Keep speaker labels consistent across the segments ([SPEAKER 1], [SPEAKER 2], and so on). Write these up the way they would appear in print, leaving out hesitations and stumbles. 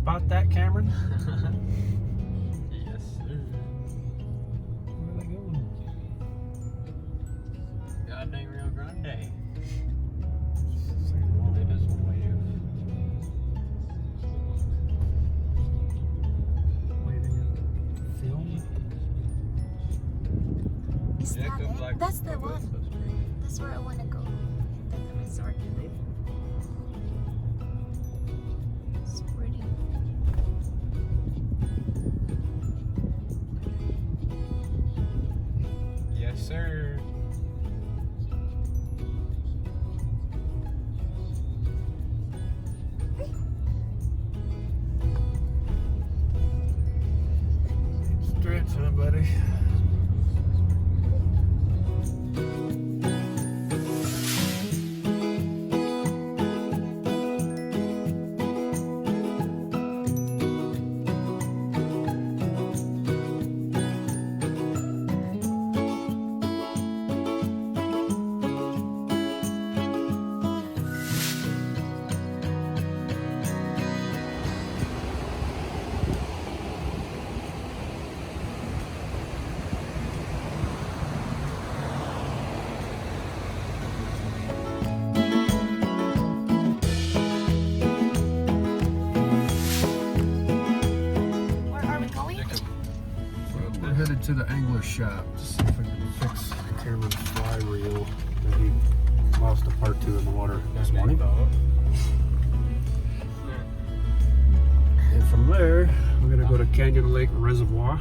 [SPEAKER 1] spot that, Cameron?
[SPEAKER 2] Yes, sir.
[SPEAKER 1] Where are they going?
[SPEAKER 2] God dang Rio Grande.
[SPEAKER 1] Same one.
[SPEAKER 2] They just wave.
[SPEAKER 1] Waving at the film.
[SPEAKER 3] Is
[SPEAKER 2] Yeah,
[SPEAKER 3] that
[SPEAKER 2] go
[SPEAKER 3] it?
[SPEAKER 2] black.
[SPEAKER 3] That's the
[SPEAKER 2] Pagosa
[SPEAKER 3] one.
[SPEAKER 2] Spring.
[SPEAKER 3] That's where I want to go. The resort. It's pretty.
[SPEAKER 2] Yes, sir.
[SPEAKER 1] Stretch, huh, buddy?
[SPEAKER 3] Where are we going?
[SPEAKER 1] We're headed to the angler shop to see if we can fix Cameron's fly reel that he lost a part to in the water this morning. And from there, we're gonna go to Canyon Lake Reservoir.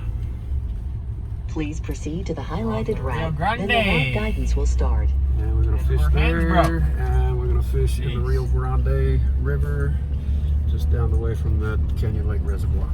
[SPEAKER 4] Please proceed to the highlighted
[SPEAKER 2] Rio
[SPEAKER 4] route.
[SPEAKER 2] Grande.
[SPEAKER 4] Then the route guidance will start.
[SPEAKER 1] And we're gonna fish
[SPEAKER 2] our hands
[SPEAKER 1] there,
[SPEAKER 2] broke.
[SPEAKER 1] and we're gonna fish in the
[SPEAKER 2] Jeez.
[SPEAKER 1] Rio Grande River, just down the way from the Canyon Lake Reservoir.